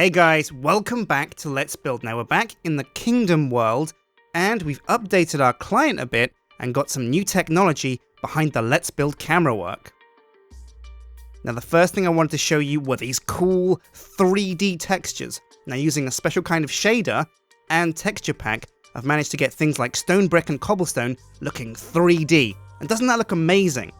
Hey guys, welcome back to Let's Build. Now we're back in the Kingdom world, and we've updated our client a bit and got some new technology behind the Let's Build camera work. Now the first thing I wanted to show you were these cool 3D textures. Now using a special kind of shader and texture pack, I've managed to get things like stone brick and cobblestone looking 3D. And doesn't that look amazing?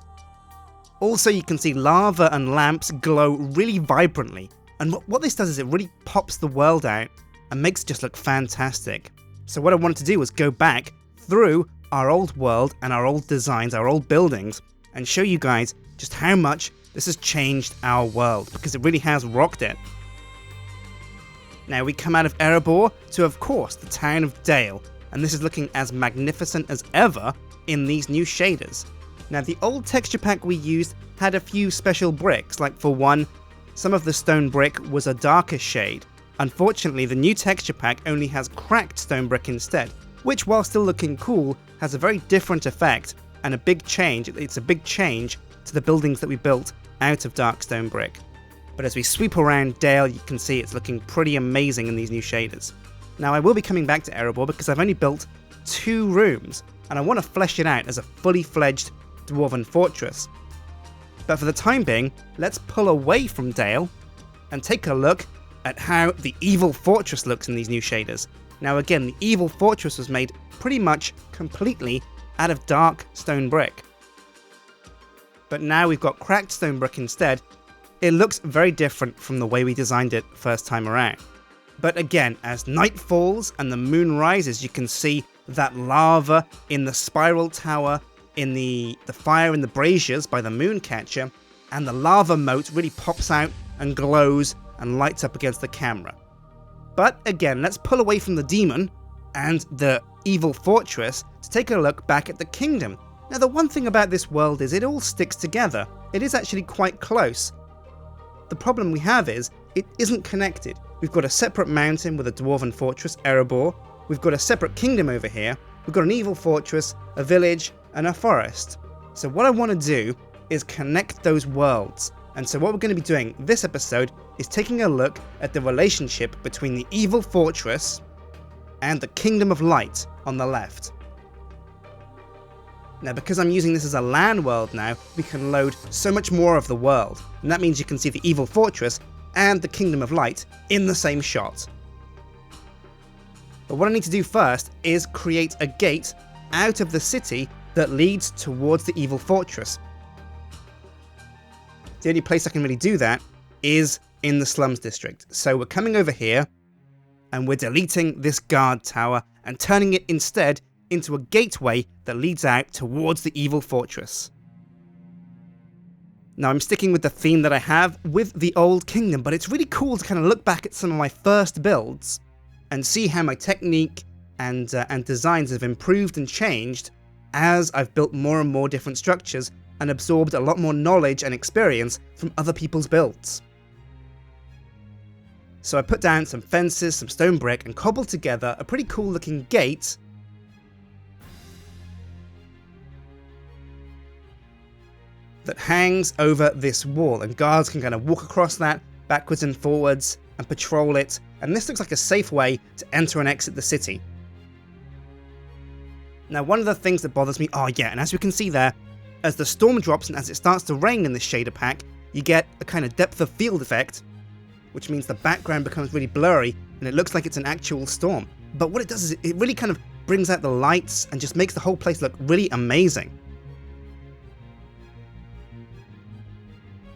Also you can see lava and lamps glow really vibrantly. And what this does is it really pops the world out and makes it just look fantastic. So what I wanted to do was go back through our old world and our old designs, our old buildings, and show you guys just how much this has changed our world, because it really has rocked it. Now we come out of Erebor to, of course, the town of Dale, and this is looking as magnificent as ever in these new shaders. Now the old texture pack we used had a few special bricks, like for one, some of the stone brick was a darker shade. Unfortunately, the new texture pack only has cracked stone brick instead, which, while still looking cool, has a very different effect and a big change. It's a big change to the buildings that we built out of dark stone brick. But as we sweep around Dale, you can see it's looking pretty amazing in these new shaders. Now I will be coming back to Erebor because I've only built 2 rooms, and I want to flesh it out as a fully fledged dwarven fortress. But for the time being, let's pull away from Dale and take a look at how the evil fortress looks in these new shaders. Now again, the evil fortress was made pretty much completely out of dark stone brick. But now we've got cracked stone brick instead. It looks very different from the way we designed it first time around. But again, as night falls and the moon rises, you can see that lava in the spiral tower, in the fire in the braziers by the moon catcher, and the lava moat really pops out and glows and lights up against the camera. But again, let's pull away from the demon and the evil fortress to take a look back at the kingdom. Now the one thing about this world is it all sticks together. It is actually quite close. The problem we have is it isn't connected. We've got a separate mountain with a dwarven fortress, Erebor. We've got a separate kingdom over here. We've got an evil fortress, a village, and a forest. So what I want to do is connect those worlds. And so what we're going to be doing this episode is taking a look at the relationship between the evil fortress and the kingdom of light on the left. Now because I'm using this as a LAN world now, we can load so much more of the world. And that means you can see the evil fortress and the kingdom of light in the same shot. But what I need to do first is create a gate out of the city that leads towards the evil fortress. The only place I can really do that is in the slums district. So we're coming over here and we're deleting this guard tower and turning it instead into a gateway that leads out towards the evil fortress. Now I'm sticking with the theme that I have with the old kingdom, but it's really cool to kind of look back at some of my first builds and see how my technique and designs have improved and changed as I've built more and more different structures and absorbed a lot more knowledge and experience from other people's builds. So I put down some fences, some stone brick, and cobbled together a pretty cool looking gate that hangs over this wall, and guards can kind of walk across that backwards and forwards and patrol it, and this looks like a safe way to enter and exit the city. Now one of the things that bothers me, and as we can see there, as the storm drops and as it starts to rain in this shader pack, you get a kind of depth of field effect, which means the background becomes really blurry and it looks like it's an actual storm. But what it does is it really kind of brings out the lights and just makes the whole place look really amazing.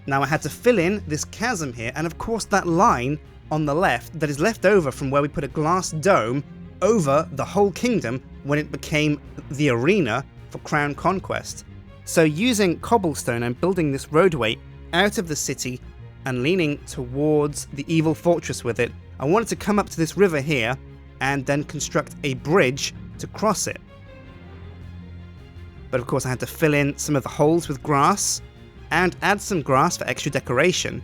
Now I had to fill in this chasm here, and of course that line on the left that is left over from where we put a glass dome over the whole kingdom when it became the arena for Crown Conquest. So using cobblestone and building this roadway out of the city and leaning towards the evil fortress with it, I wanted to come up to this river here and then construct a bridge to cross it. But of course I had to fill in some of the holes with grass and add some grass for extra decoration,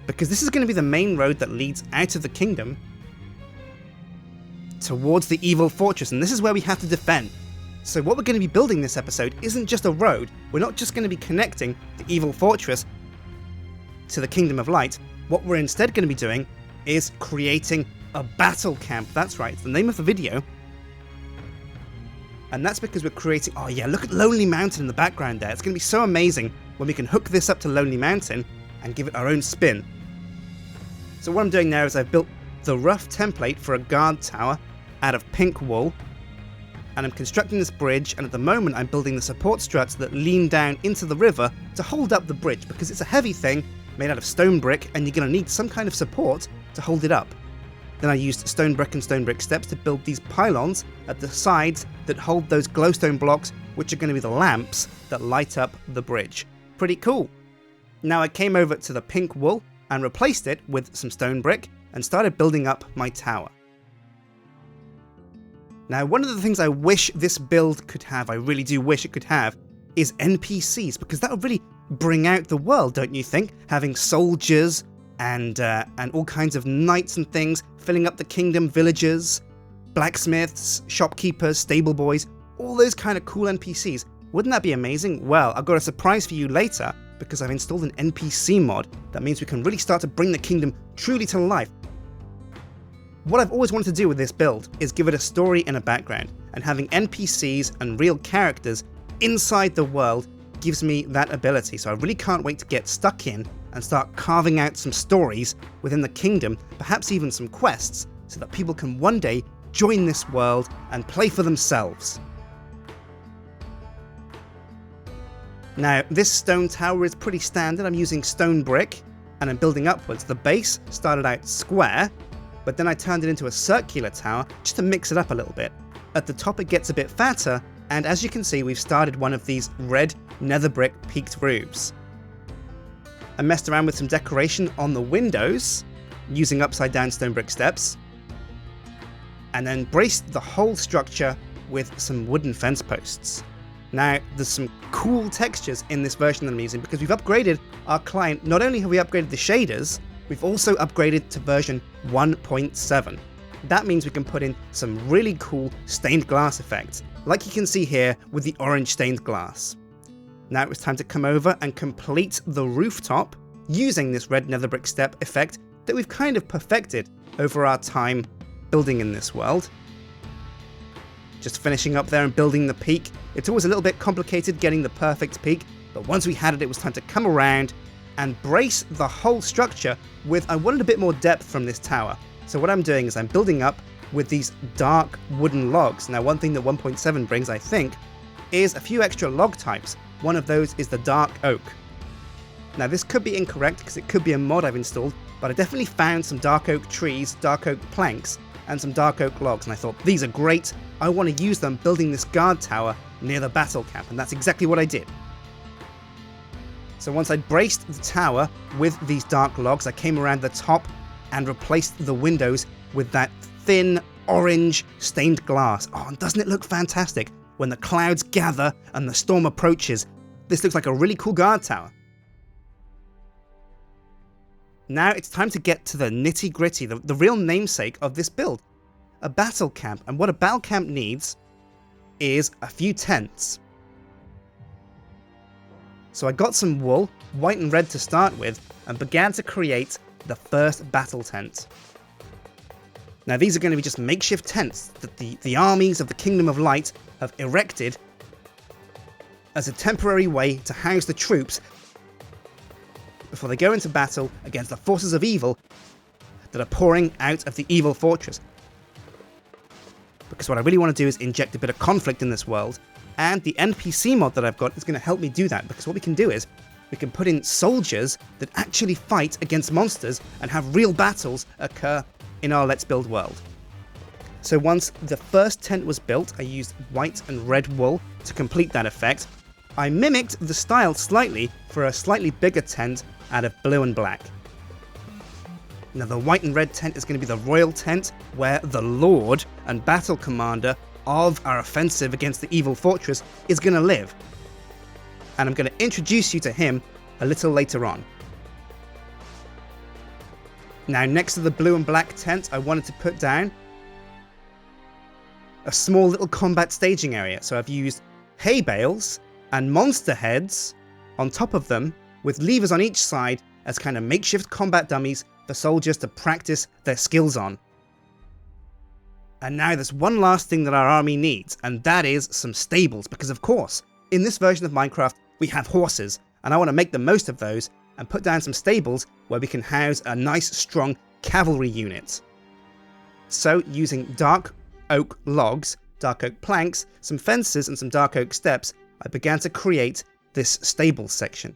because this is going to be the main road that leads out of the kingdom towards the evil fortress, and this is where we have to defend. So what we're going to be building this episode isn't just a road. We're not just going to be connecting the evil fortress to the Kingdom of Light, what we're instead going to be doing is creating a battle camp. That's right, it's the name of the video. And that's because we're creating... Oh yeah, look at Lonely Mountain in the background there. It's going to be so amazing when we can hook this up to Lonely Mountain and give it our own spin. So what I'm doing now is I've built the rough template for a guard tower out of pink wool. And I'm constructing this bridge, and at the moment I'm building the support struts that lean down into the river to hold up the bridge, because it's a heavy thing made out of stone brick and you're going to need some kind of support to hold it up. Then I used stone brick and stone brick steps to build these pylons at the sides that hold those glowstone blocks, which are going to be the lamps that light up the bridge. Pretty cool. Now I came over to the pink wool and replaced it with some stone brick and started building up my tower. Now, one of the things I wish this build could have, I really do wish it could have, is NPCs, because that would really bring out the world, don't you think? Having soldiers and all kinds of knights and things filling up the kingdom, villagers, blacksmiths, shopkeepers, stable boys, all those kind of cool NPCs. Wouldn't that be amazing? Well, I've got a surprise for you later, because I've installed an NPC mod that means we can really start to bring the kingdom truly to life. What I've always wanted to do with this build is give it a story and a background, and having NPCs and real characters inside the world gives me that ability, so I really can't wait to get stuck in and start carving out some stories within the kingdom, perhaps even some quests, so that people can one day join this world and play for themselves. Now, this stone tower is pretty standard. I'm using stone brick, and I'm building upwards. The base started out square, but then I turned it into a circular tower just to mix it up a little bit. At the top it gets a bit fatter, and as you can see we've started one of these red nether brick peaked roofs. I messed around with some decoration on the windows, using upside down stone brick steps, and then braced the whole structure with some wooden fence posts. Now, there's some cool textures in this version that I'm using because we've upgraded our client. Not only have we upgraded the shaders, we've also upgraded to version 1.7. That means we can put in some really cool stained glass effects, like you can see here with the orange stained glass. Now it was time to come over and complete the rooftop using this red nether brick step effect that we've kind of perfected over our time building in this world. Just finishing up there and building the peak. It's always a little bit complicated getting the perfect peak, but once we had it, it was time to come around and brace the whole structure with... I wanted a bit more depth from this tower. So what I'm doing is I'm building up with these dark wooden logs. Now, one thing that 1.7 brings, I think, is a few extra log types. One of those is the dark oak. Now, this could be incorrect because it could be a mod I've installed, but I definitely found some dark oak trees, dark oak planks, and some dark oak logs, and I thought, these are great. I want to use them building this guard tower near the battle camp, and that's exactly what I did. So once I'd braced the tower with these dark logs, I came around the top and replaced the windows with that thin orange stained glass. Oh, and doesn't it look fantastic? When the clouds gather and the storm approaches, this looks like a really cool guard tower. Now it's time to get to the nitty gritty, the real namesake of this build. A battle camp, and what a battle camp needs is a few tents. So I got some wool, white and red to start with, and began to create the first battle tent. Now these are going to be just makeshift tents that the armies of the Kingdom of Light have erected as a temporary way to house the troops before they go into battle against the forces of evil that are pouring out of the evil fortress. Because what I really want to do is inject a bit of conflict in this world, and the NPC mod that I've got is going to help me do that, because what we can do is we can put in soldiers that actually fight against monsters and have real battles occur in our Let's Build world. So once the first tent was built, I used white and red wool to complete that effect. I mimicked the style slightly for a slightly bigger tent out of blue and black. Now the white and red tent is going to be the royal tent where the Lord and battle commander of our offensive against the evil fortress is going to live. And I'm going to introduce you to him a little later on. Now next to the blue and black tent, I wanted to put down a small little combat staging area. So I've used hay bales and monster heads on top of them with levers on each side as kind of makeshift combat dummies for soldiers to practice their skills on. And now there's one last thing that our army needs, and that is some stables, because of course, in this version of Minecraft, we have horses, and I want to make the most of those and put down some stables where we can house a nice, strong cavalry unit. So, using dark oak logs, dark oak planks, some fences, and some dark oak steps, I began to create this stable section.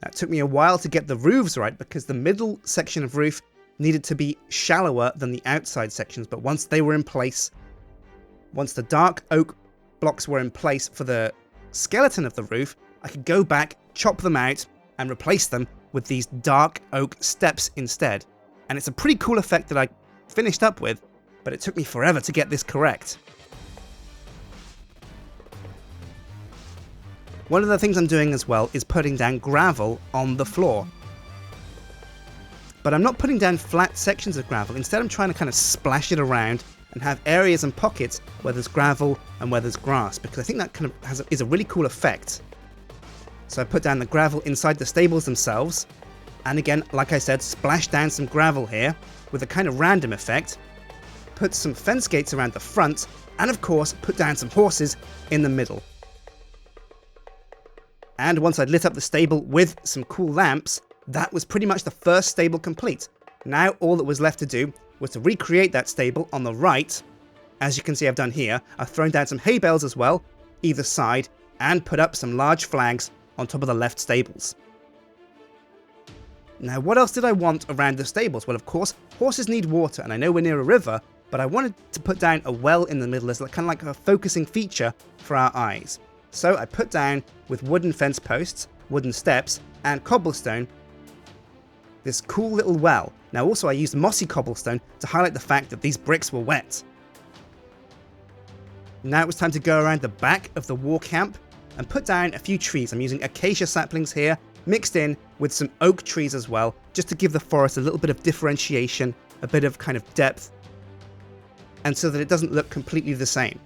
Now, it took me a while to get the roofs right because the middle section of roof needed to be shallower than the outside sections, but once they were in place, once the dark oak blocks were in place for the skeleton of the roof, I could go back, chop them out, and replace them with these dark oak steps instead. And it's a pretty cool effect that I finished up with, but it took me forever to get this correct. One of the things I'm doing as well is putting down gravel on the floor. But I'm not putting down flat sections of gravel. Instead, I'm trying to kind of splash it around and have areas and pockets where there's gravel and where there's grass, because I think that kind of is a really cool effect. So I put down the gravel inside the stables themselves, and again, like I said, splash down some gravel here with a kind of random effect, put some fence gates around the front, and of course, put down some horses in the middle. And once I'd lit up the stable with some cool lamps, that was pretty much the first stable complete. Now all that was left to do was to recreate that stable on the right. As you can see I've done here, I've thrown down some hay bales as well, either side, and put up some large flags on top of the left stables. Now what else did I want around the stables? Well, of course, horses need water, and I know we're near a river, but I wanted to put down a well in the middle as kind of like a focusing feature for our eyes. So I put down, with wooden fence posts, wooden steps, and cobblestone, this cool little well. Now also I used mossy cobblestone to highlight the fact that these bricks were wet. Now it was time to go around the back of the war camp and put down a few trees. I'm using acacia saplings here, mixed in with some oak trees as well, just to give the forest a little bit of differentiation, a bit of kind of depth, and so that it doesn't look completely the same.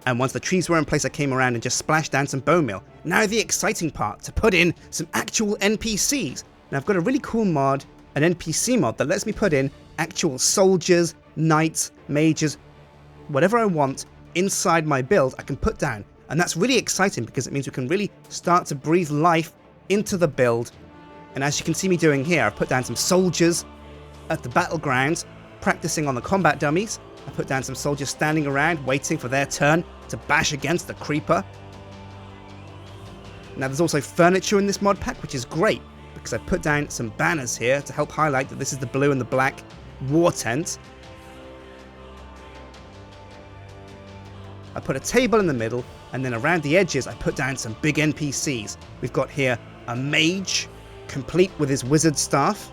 And once the trees were in place, I came around and just splashed down some bone meal. Now the exciting part, to put in some actual NPCs. Now I've got a really cool mod, an NPC mod, that lets me put in actual soldiers, knights, mages, whatever I want inside my build I can put down. And that's really exciting because it means we can really start to breathe life into the build. And as you can see me doing here, I've put down some soldiers at the battlegrounds, practicing on the combat dummies. I put down some soldiers standing around, waiting for their turn to bash against the creeper. Now there's also furniture in this mod pack, which is great, because I put down some banners here to help highlight that this is the blue and the black war tent. I put a table in the middle, and then around the edges I put down some big NPCs. We've got here a mage, complete with his wizard staff.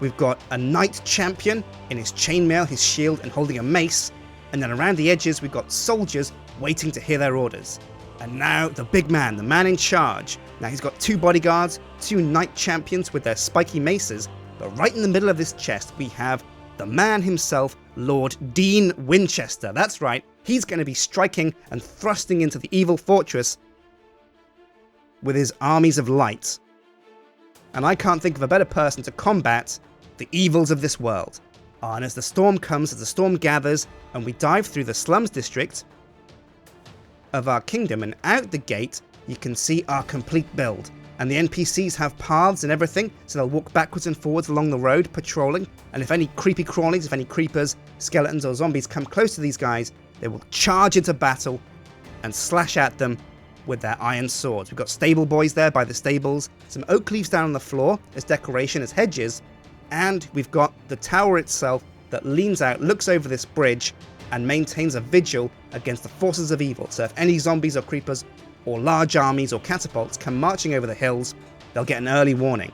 We've got a knight champion in his chainmail, his shield, and holding a mace. And then around the edges we've got soldiers waiting to hear their orders. And now the big man, the man in charge. Now he's got 2 bodyguards, 2 knight champions with their spiky maces, but right in the middle of this chest we have the man himself, Lord Dean Winchester. That's right, he's going to be striking and thrusting into the evil fortress with his armies of light. And I can't think of a better person to combat the evils of this world. And as the storm comes, as the storm gathers, and we dive through the slums district of our kingdom, and out the gate you can see our complete build. And the NPCs have paths and everything, so they'll walk backwards and forwards along the road patrolling, and if any creepy crawlies, if any creepers, skeletons or zombies come close to these guys, they will charge into battle and slash at them with their iron swords. We've got stable boys there by the stables, some oak leaves down on the floor as decoration, as hedges, and we've got the tower itself that leans out, looks over this bridge, and maintains a vigil against the forces of evil. So if any zombies or creepers or large armies or catapults come marching over the hills, they'll get an early warning.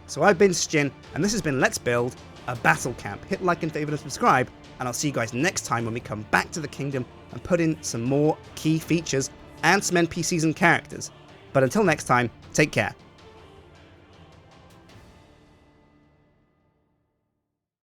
So I've been Sjin, and this has been Let's Build a Battle Camp. Hit like and favorite and subscribe, and I'll see you guys next time when we come back to the kingdom and put in some more key features and some NPCs and characters. But until next time, take care.